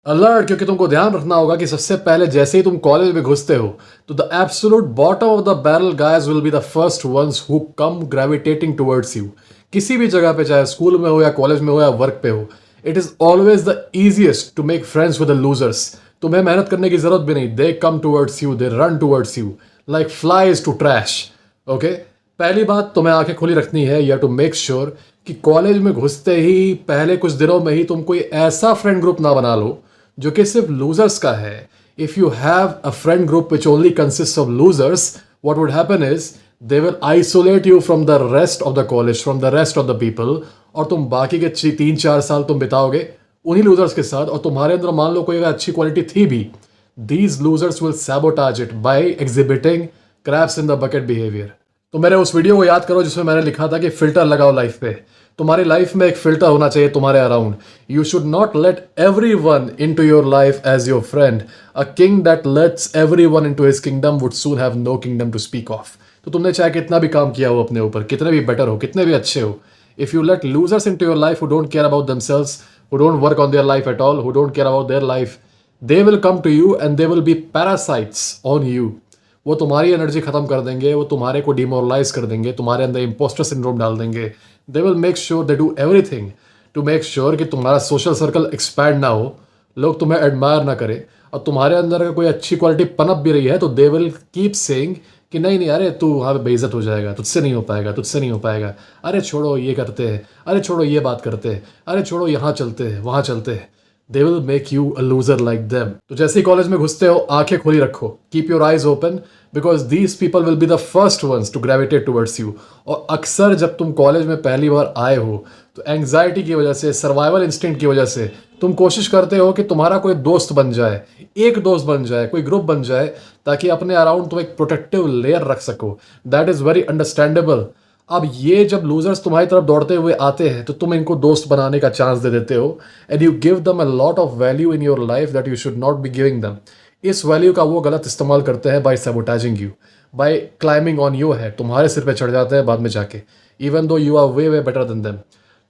Alert, क्योंकि तुमको ध्यान रखना होगा कि सबसे पहले जैसे ही तुम कॉलेज में घुसते हो तो the absolute bottom of the barrel guys will be the first ones who come gravitating towards you. किसी भी जगह पे, चाहे स्कूल में हो या कॉलेज में हो या वर्क पे हो, it is always the easiest to make friends with the losers. तुम्हें मेहनत करने की जरूरत भी नहीं, they come towards you, they run towards you like flies to trash. Okay, पहली बात तुम्हें आंखें खुली रखनी है, या टू मेक श्योर कि कॉलेज में घुसते ही पहले कुछ दिनों में ही तुम कोई ऐसा फ्रेंड ग्रुप ना बना लो जो कि सिर्फ लूजर्स का है। If you have a friend group which only consist of losers, what would happen is they will isolate you from the rest of the college, from the rest of the people, और तुम बाकी के 3-4 साल तुम बिताओगे उन्हीं losers के साथ, और तुम्हारे अंदर मान लो कोई अच्छी क्वालिटी थी भी, these losers will sabotage it by exhibiting crabs in the bucket behaviour. तो मेरे उस वीडियो को याद करो जिसमें मैंने लिखा था कि फिल्टर लगाओ लाइफ पे। तुम्हारी लाइफ में एक फिल्टर होना चाहिए तुम्हारे around. You should not let everyone into your life as your friend. A king that lets everyone into his kingdom would soon have no kingdom to speak of. तो तुमने चाहे कितना भी काम किया हो अपने ऊपर, कितने भी बेटर हो, कितने भी अच्छे हो, if you let losers into your life who don't care about themselves, who don't work on their life at all, who don't care about their life, they will come to you and they will be parasites on you. वो तुम्हारी energy खत्म कर देंगे, वो तुम्हारे को demoralise कर देंगे, तुम्हारे अंदर इम्पोस्टर सिंड्रोम डाल देंगे। They will make sure, they do everything to make sure कि तुम्हारा सोशल सर्कल एक्सपैंड ना हो, लोग तुम्हें एडमायर ना करें, और तुम्हारे अंदर अगर कोई अच्छी क्वालिटी पनप भी रही है तो दे विल कीप सेइंग कि नहीं नहीं, अरे तू वहाँ पे बेइज्जत हो जाएगा, तुझसे नहीं हो पाएगा, तुझसे नहीं हो पाएगा, अरे छोड़ो ये करते हैं, अरे छोड़ो ये बात करते हैं, अरे छोड़ो यहाँ चलते हैं, वहाँ चलते हैं। दे will make you a loser like them. तो जैसे ही कॉलेज में घुसते हो आंखें खुली रखो, keep your eyes open, because these people will be the first ones to gravitate towards you. और अक्सर जब तुम कॉलेज में पहली बार आए हो तो एंग्जाइटी की वजह से, सर्वाइवल इंस्टिंक्ट की वजह से तुम कोशिश करते हो कि तुम्हारा कोई दोस्त बन जाए, एक दोस्त बन जाए, कोई ग्रुप बन जाए, ताकि अपने अराउंड तुम एक प्रोटेक्टिव लेयर रख सको। That is very understandable. अब ये जब लूजर्स तुम्हारी तरफ दौड़ते हुए आते हैं तो तुम इनको दोस्त बनाने का चांस दे देते हो, and you give them a lot of value in your life that you should not be giving them. इस वैल्यू का वो गलत इस्तेमाल करते हैं by sabotaging you, by climbing on your head, तुम्हारे सिर पे चढ़ जाते हैं बाद में जाके, even though you are way way better than them.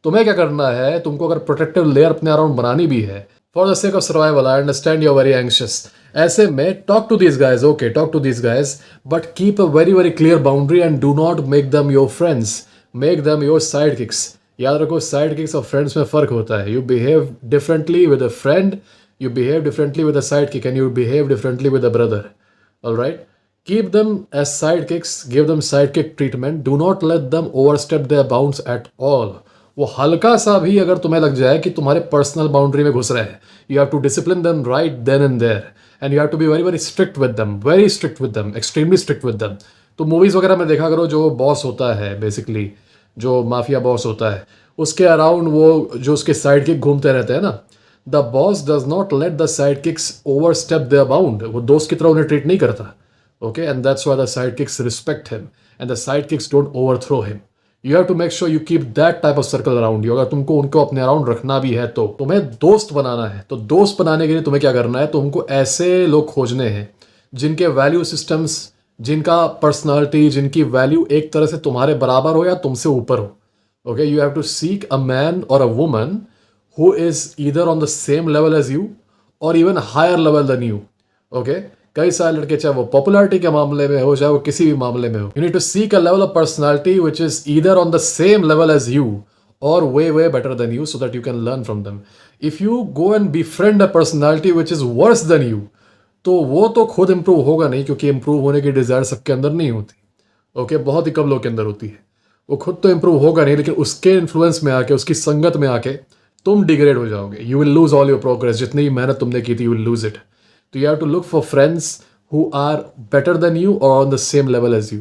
तुम्हें क्या करना है, तुमको अगर प्रोटेक्टिव लेयर अपने अराउंड बनानी भी है, for the sake of survival, I understand you are very anxious, ऐसे में talk to these guys, okay talk to these guys, but keep a very very clear boundary and do not make them your friends, make them your sidekicks. याद रखो, side kicks और friends में फर्क होता है। You behave differently with a friend, you behave differently with a sidekick, and you behave differently with a brother. All right, keep them as sidekicks, give them sidekick treatment, do not let them overstep their bounds at all. वो हल्का सा भी अगर तुम्हें लग जाए कि तुम्हारे पर्सनल बाउंड्री में घुस रहे हैं, you have to discipline them right then and there, and you have to be very very strict with them, very strict with them, extremely strict with them. तो मूवीज वगैरह में देखा करो, जो बॉस होता है बेसिकली, जो माफिया बॉस होता है, उसके अराउंड वो जो उसके साइडकिक घूमते रहते हैं ना, the boss does not let the sidekicks overstep their bound. वो दोस्त की तरह उन्हें ट्रीट नहीं करता, okay, and that's why the sidekicks respect him and the sidekicks don't overthrow him. You have to make sure you keep that type of circle around you. अगर तुमको उनको अपने अराउंड रखना भी है तो तुम्हें दोस्त बनाना है, तो दोस्त बनाने के लिए तुम्हें क्या करना है, तुमको ऐसे लोग खोजने हैं जिनके वैल्यू सिस्टम्स, जिनका पर्सनालिटी, जिनकी वैल्यू एक तरह से तुम्हारे बराबर हो या तुमसे ऊपर हो। Okay, you have to seek a man और a woman who is either on the same level as you or even higher level than you. Okay, कई सारे लड़के, चाहे वो पॉपुलैरिटी के मामले में हो, चाहे वो किसी भी मामले में हो, you need to seek a level of personality which is either on the same level as you or way way better than you, so that you can learn from them. If you go and befriend a personality which is worse than you, तो वो तो खुद improve होगा नहीं, क्योंकि improve होने की Dzire सबके अंदर नहीं होती। ओके, बहुत ही कम लोग के अंदर होती है। वो खुद तो इंप्रूव होगा नहीं, लेकिन उसके इन्फ्लुएंस में आके, उसकी संगत में आके तुम डिग्रेड हो जाओगे। You will lose all your progress, जितनी भी मेहनत तुमने की थी, यू विल लूज इट। तो you have to look for friends who are better than you और on the same level as you.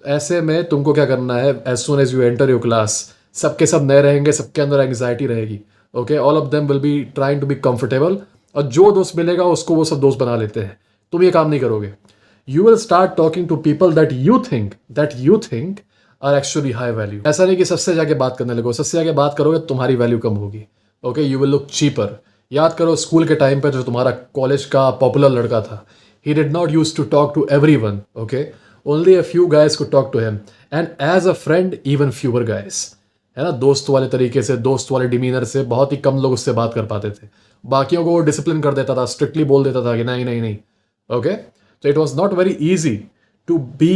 ऐसे में तुमको क्या करना है, as soon as you enter your class, सबके सब नए रहेंगे, सबके अंदर एंग्जाइटी रहेगी। Okay, all of them will be trying to be comfortable, और जो दोस्त मिलेगा उसको वो सब दोस्त बना लेते हैं। तुम ये काम नहीं करोगे। You will start talking to people that you think are actually high value. ऐसा नहीं कि सबसे जाके बात करने लगो, सबसे जाके बात करोगे तुम्हारी वैल्यू कम होगी। Okay, you will look cheaper. याद करो, स्कूल के टाइम पे जो तुम्हारा कॉलेज का पॉपुलर लड़का था, he did not use to talk to everyone, okay, only a few guys could talk to him, and as a friend even fewer guys, है ना। दोस्त वाले तरीके से, दोस्त वाले डिमीनर से बहुत ही कम लोग उससे बात कर पाते थे। बाकियों को वो डिसिप्लिन कर देता था, स्ट्रिक्टली बोल देता था कि नहीं नहीं नहीं. Okay, so it was not very easy to be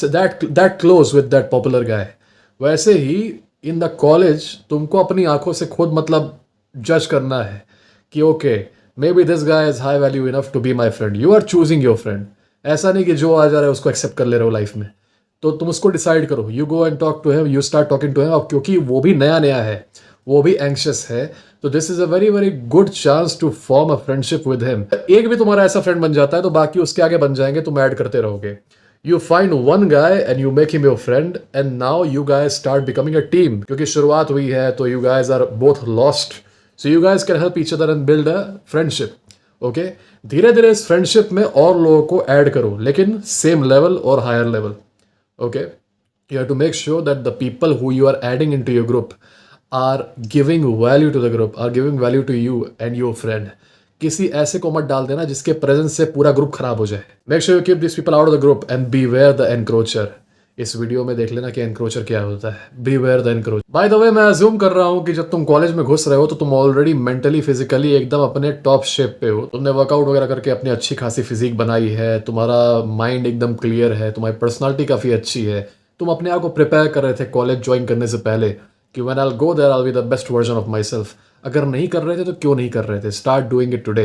that close with that popular guy. वैसे ही इन द कॉलेज तुमको अपनी आंखों से खुद मतलब जज करना है कि okay maybe this guy is high value enough to be my friend. You are choosing your friend. ऐसा नहीं कि जो आ जा रहा है उसको एक्सेप्ट कर ले रहे हो लाइफ में. तो तुम उसको डिसाइड करो. You go and talk to him, you start talking to him. अब क्योंकि वो भी नया नया है, वो भी एंक्शियस है, तो this is a very very good chance to form a friendship with him. एक भी तुम्हारा ऐसा फ्रेंड बन जाता है तो बाकी उसके आगे बन जाएंगे, तुम ऐड करते रहोगे. You find one guy and you make him your friend and now you guys start becoming a team. क्योंकि शुरुआत हुई है तो you guys are both lost. So you guys can help each other and build a friendship. Okay? धीरे धीरे इस friendship में और लोगों को ऐड करो, लेकिन सेम लेवल और higher level. Okay? You have to make sure that the people who you are adding into your group are giving value to the group, are giving value to you and your friend. किसी ऐसे को मत डाल देना जिसके presence से पूरा group खराब हो जाए. Make sure you keep this people out of the group and beware the encroacher. इस वीडियो में देख लेना कि एनक्रोचर क्या होता है. Beware the encroacher. By the way, मैं अज्यूम कर रहा हूँ कि जब तुम कॉलेज में घुस रहे हो तो तुम ऑलरेडी मेंटली फिजिकली एकदम अपने टॉप शेप पे हो. तुमने वर्कआउट वगैरह करके अपनी अच्छी खासी फिजिक बनाई है, तुम्हारा माइंड एकदम क्लियर है, तुम्हारी पर्सनैलिटी काफ़ी अच्छी है. तुम अपने आप को प्रिपेयर कर रहे थे कॉलेज ज्वाइन करने से पहले कि when I will go there I will be the best version of myself. अगर नहीं कर रहे थे तो क्यों नहीं कर रहे थे? Start doing it today.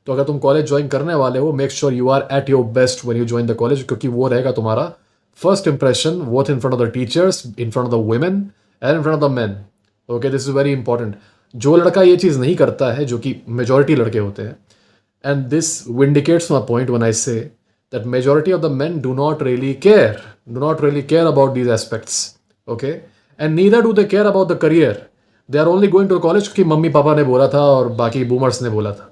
तो अगर तुम कॉलेज ज्वाइन करने वाले हो, make sure you are at your best when you join the college, क्योंकि वो रहेगा तुम्हारा first impression both in front of the teachers, in front of the women and in front of the men. Okay, this is very important. जो लड़का ये चीज़ नहीं करता है, जो कि मेजोरिटी लड़के होते हैं, and this vindicates my point when I say that majority of the men do not really care about these aspects. Okay, and neither do they care about the career. They are only going to college क्योंकि mummy papa ने बोला था और बाकी boomers ने बोला था.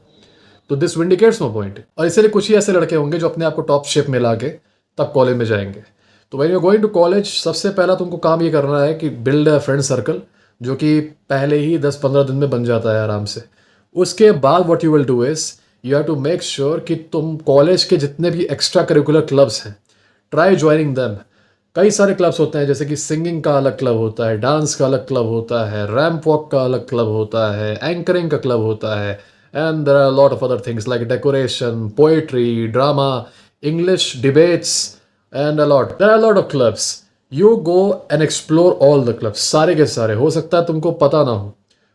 तो दिस विंडिकेट्स माय पॉइंट. और इसलिए कुछ ही ऐसे लड़के होंगे जो अपने आप को टॉप शेप में ला के तब कॉलेज में जाएंगे. तो when you going to college, सबसे पहला तुमको काम ये करना है कि बिल्ड अ फ्रेंड सर्कल, जो कि पहले ही 10-15 दिन में बन जाता है आराम से. उसके बाद what you will do is you have to make sure कि तुम कॉलेज के जितने भी एक्स्ट्रा करिकुलर क्लब्स हैं, ट्राई ज्वाइनिंग देम. कई सारे क्लब्स होते हैं, जैसे कि सिंगिंग का अलग क्लब होता है, डांस का अलग क्लब होता है, रैम्प वॉक का अलग क्लब होता है, एंकरिंग का क्लब होता है. And there are a lot of other things like decoration, poetry, drama, English debates, and a lot. There are a lot of clubs. You go and explore all the clubs. सारे के सारे. हो सकता है तुमको पता ना हो.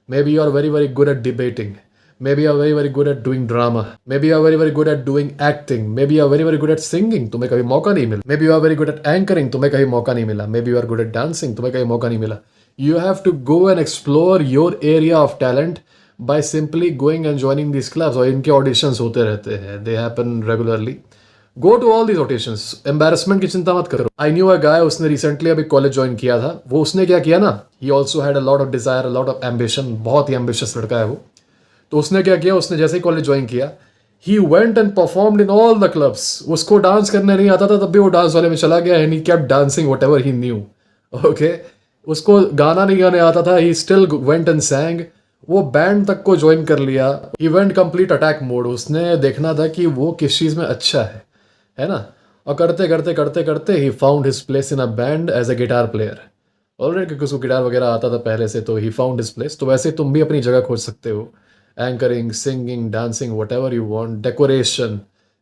Maybe you are very very good at debating. Maybe you are very very good at doing drama. Maybe you are very very good at doing acting. Maybe you are very very good at singing. तुम्हें कभी मौका नहीं मिला. Maybe you are very good at anchoring. तुम्हें कभी मौका नहीं मिला. Maybe you are good at dancing. तुम्हें कभी मौका नहीं मिला. You have to go and explore your area of talent by simply going and joining these clubs. और इनके ऑडिशंस होते रहते हैं. They happen regularly. Go to all these auditions. Embarrassment की चिंता मत करो. I knew a guy, उसने recently अभी कॉलेज ज्वाइन किया था. वो उसने क्या किया ना, he also had a lot of desire, a lot of ambition. बहुत ही ambitious लड़का है वो. तो उसने क्या किया, उसने जैसे ही कॉलेज ज्वाइन किया, he went and performed in all the clubs. उसको डांस करने नहीं आता था, तब भी वो डांस वाले में चला गया and he kept dancing whatever he knew. Okay? उसको गाना नहीं गाने आता था, he still went and sang. वो बैंड तक को ज्वाइन कर लिया. Event complete attack mode. उसने देखना था कि वो किस चीज़ में अच्छा है ना. और करते करते करते करते ही found his place in a band as a guitar player. Already क्योंकि उसको गिटार वगैरह आता था पहले से, तो ही फाउंड हिज प्लेस. तो वैसे तुम भी अपनी जगह खोज सकते हो. Anchoring, singing, dancing, what ever you want, decoration,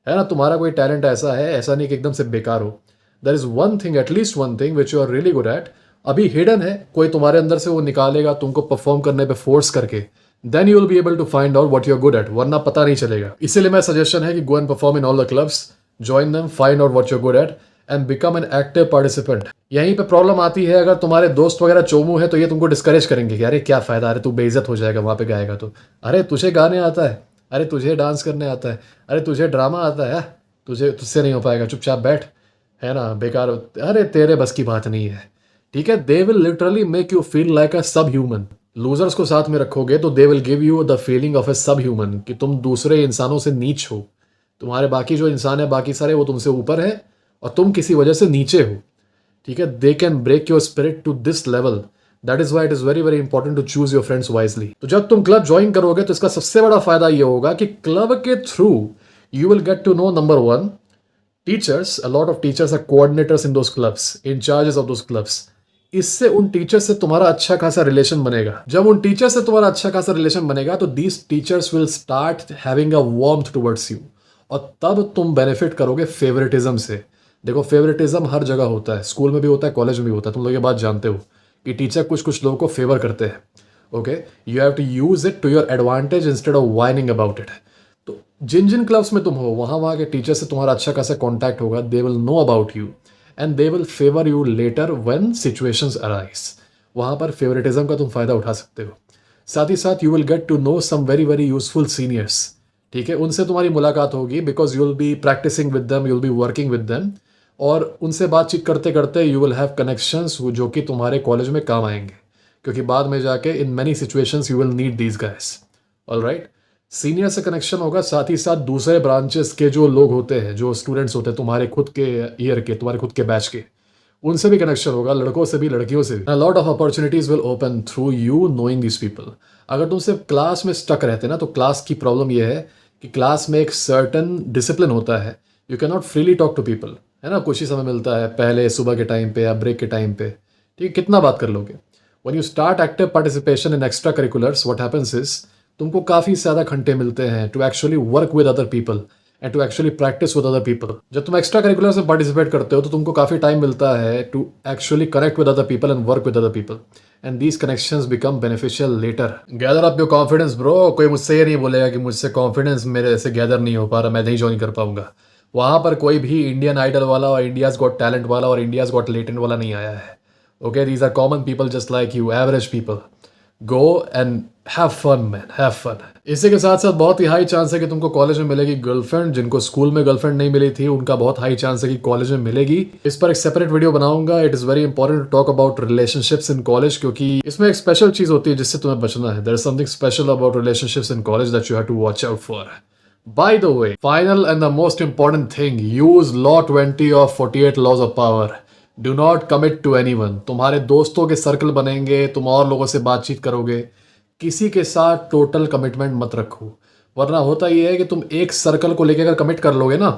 है ना. तुम्हारा कोई टैलेंट ऐसा है, ऐसा नहीं कि एकदम से बेकार हो. There is one thing, at least one thing which you are really good at. अभी हिडन है, कोई तुम्हारे अंदर से वो निकालेगा तुमको परफॉर्म करने पे फोर्स करके. Then you will be able to find out what you are good at, वरना पता नहीं चलेगा. इसीलिए मेरा सजेशन है कि go and perform in all the clubs, join them, find out what you are good at and become an active participant. यहीं पे प्रॉब्लम आती है, अगर तुम्हारे दोस्त वगैरह चोमू है तो ये तुमको डिस्करेज करेंगे कि अरे क्या फायदा, अरे तू बेइज्जत हो जाएगा वहाँ पे गाएगा तो. अरे तुझे गाने आता है, अरे तुझे डांस करने आता है, अरे तुझे ड्रामा आता है, तुझसे नहीं हो पाएगा, चुपचाप बैठ, है ना, बेकार. अरे तेरे बस की बात नहीं है. ठीक है, they will literally make you feel like a subhuman. Losers को साथ में रखोगे तो they will give you the feeling of a subhuman, कि तुम दूसरे इंसानों से नीच हो. तुम्हारे बाकी जो इंसान है बाकी सारे, वो तुमसे ऊपर है और तुम किसी वजह से नीचे हो. ठीक है, they can break your spirit to this level. That is why it is very very important to choose your friends wisely. तो जब तुम क्लब ज्वाइन करोगे तो इसका सबसे बड़ा फायदा ये होगा कि क्लब के through you will get to know, number one, teachers. A lot of teachers are coordinators in those clubs, in charges of those clubs. इससे उन टीचर से तुम्हारा अच्छा खासा रिलेशन बनेगा। जब उन टीचर से तुम्हारा अच्छा खासा रिलेशन बनेगा तो these teachers will start having a warmth towards you, और तब तुम बेनिफिट करोगे फेवरेटिज्म से। देखो, फेवरेटिज्म हर जगह होता है, स्कूल में भी होता है, कॉलेज में भी होता है, तुम लोग ये बात जानते हो कि टीचर कुछ कुछ लोगों को फेवर करते हैं। Okay, you have to use it to your advantage instead of whining about it. तो जिन जिन क्लब्स में तुम हो वहाँ वहाँ के टीचर से तुम्हारा अच्छा खासा कॉन्टैक्ट होगा, they will know about you and they will favour you later when situations arise. वहाँ पर फेवरेटिज्म का तुम फायदा उठा सकते हो। साथ ही साथ you will get to know some very very useful seniors. ठीक है, उनसे तुम्हारी मुलाकात होगी because you will be practising with them, you will be working with them, और उनसे बातचीत करते करते यू विल हैव कनेक्शंस जो कि तुम्हारे कॉलेज में काम आएंगे, क्योंकि बाद में जाके in many situations you will need these guys. Alright, senior से कनेक्शन होगा, साथ ही साथ दूसरे ब्रांचेस के जो लोग होते हैं, जो स्टूडेंट्स होते हैं तुम्हारे खुद के ईयर के, तुम्हारे खुद के बैच के, उनसे भी कनेक्शन होगा, लड़कों से भी लड़कियों से भी। अ lot of opportunities will open through you knowing this people. अगर तुम सिर्फ क्लास में स्टक रहते ना, तो क्लास की प्रॉब्लम यह है कि क्लास में एक सर्टन डिसिप्लिन होता है, you cannot freely talk to people, है ना। कुछ ही समय मिलता है, पहले सुबह के टाइम पे या ब्रेक के टाइम पे, ठीक है, कितना बात कर लोगे। When you start active participation in extracurriculars, what happens is तुमको काफ़ी ज़्यादा घंटे मिलते हैं to actually work with other people and to actually practice with other people। जब तुम एक्स्ट्रा करिकुलर में पार्टिसिपेट करते हो तो तुमको काफ़ी टाइम मिलता है to actually connect with other people and work with other people, and these connections become beneficial later। Gather up your confidence bro। कोई मुझसे ये नहीं बोलेगा कि मुझसे कॉन्फिडेंस मेरे से गैदर नहीं हो पा रहा, मैं नहीं ज्वाइन कर पाऊंगा। वहाँ पर कोई भी इंडियन आइडल वाला और इंडियाज गॉट टैलेंट वाला और इंडियाज गॉट लेटेंट वाला नहीं आया है। Okay, these are common people just like you, average people। Go and have fun man, have fun। इसी के साथ साथ बहुत ही हाई चांस है कि तुमको कॉलेज में मिलेगी गर्लफ्रेंड। जिनको स्कूल में गर्लफ्रेंड नहीं मिली थी उनका बहुत हाई चांस है कि कॉलेज में मिलेगी। इस पर एक सेपरेट वीडियो बनाऊंगा। It is very important to talk about relationships in college, क्योंकि इसमें एक स्पेशल चीज़ होती है जिससे तुम्हें बचना है। There is something special about relationships in college that you have to watch out for. By the way, final and the most important thing, use Law 20 of 48 Laws of Power। Do not commit to anyone. तुम्हारे दोस्तों के circle बनेंगे, तुम और लोगों से बातचीत करोगे, किसी के साथ टोटल कमिटमेंट मत रखो, वरना होता यह है कि तुम एक सर्कल को लेकर अगर कमिट कर लोगे ना,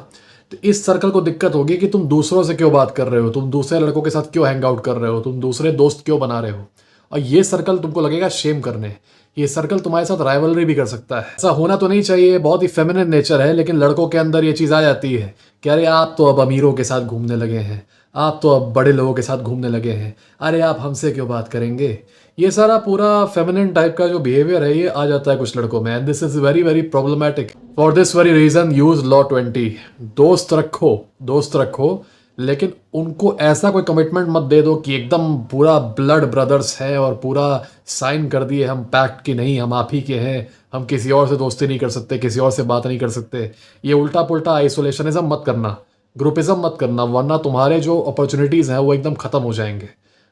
तो इस सर्कल को दिक्कत होगी कि तुम दूसरों से क्यों बात कर रहे हो, तुम दूसरे लड़कों के साथ क्यों हैंग आउट कर रहे हो, तुम दूसरे दोस्त क्यों बना रहे हो, और ये सर्कल तुमको लगेगा शेम करने। ये सर्कल तुम्हारे साथ राइवलरी भी कर सकता है। ऐसा होना तो नहीं चाहिए, बहुत ही फेमिनिन नेचर है, लेकिन लड़कों के अंदर ये चीज़ आ जाती है कि अरे आप तो अब अमीरों के साथ घूमने लगे हैं, आप तो अब बड़े लोगों के साथ घूमने लगे हैं, अरे आप हमसे क्यों बात करेंगे। ये सारा पूरा फेमिनिन टाइप का जो बिहेवियर है ये आ जाता है कुछ लड़कों में, and this is very very problematic. For this very reason use law 20। दोस्त रखो, लेकिन उनको ऐसा कोई कमिटमेंट मत दे दो कि एकदम पूरा ब्लड ब्रदर्स है और पूरा साइन कर दिए हम पैक्ट की, नहीं हम आप ही के हैं, हम किसी और से दोस्ती नहीं कर सकते, किसी और से बात नहीं कर सकते। ये उल्टा पुल्टा आइसोलेशनिज्म मत करना, ग्रुपिज्म मत करना, वरना तुम्हारे जो अपॉर्चुनिटीज़ हैं वो एकदम ख़त्म हो जाएंगे।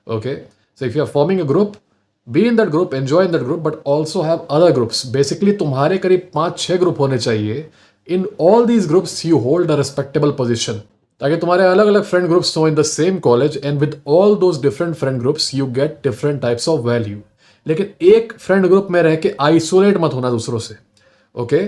Okay, so if you are forming a group, be in that group, enjoy in that group, but also have other groups. Basically तुम्हारे करीब 5-6 ग्रुप होने चाहिए। In all these groups you hold a respectable position, ताकि तुम्हारे अलग अलग friend groups हो in the same college, and with all those different friend groups you get different types of value. लेकिन एक फ्रेंड ग्रुप में रह के आइसोलेट मत होना दूसरों से। ओके,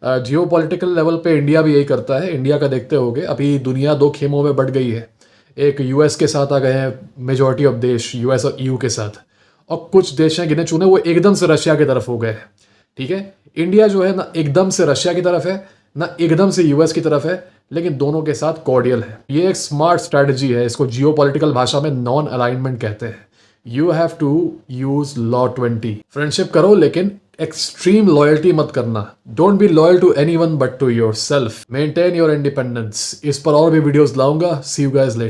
जियो पॉलिटिकल लेवल पे इंडिया भी यही करता है। इंडिया का देखते होगे, अभी दुनिया 2 खेमों में बट गई है। एक यूएस के साथ आ गए हैं मेजॉरिटी ऑफ देश, यूएस और ईयू के साथ, और कुछ देश हैं गिने चुने वो एकदम से रशिया की तरफ हो गए हैं। ठीक है, इंडिया जो है ना एकदम से रशिया की तरफ है, ना एकदम से यूएस की तरफ है, लेकिन दोनों के साथ कॉर्डियल है। ये एक स्मार्ट स्ट्रैटेजी है, इसको जियो पॉलिटिकल भाषा में नॉन अलाइनमेंट कहते हैं। You have to use law 20। Friendship करो लेकिन एक्सट्रीम लॉयल्टी मत करना। Don't be loyal to anyone but to yourself. Maintain your independence. इस पर और भी वीडियोस लाऊंगा। See you guys letter.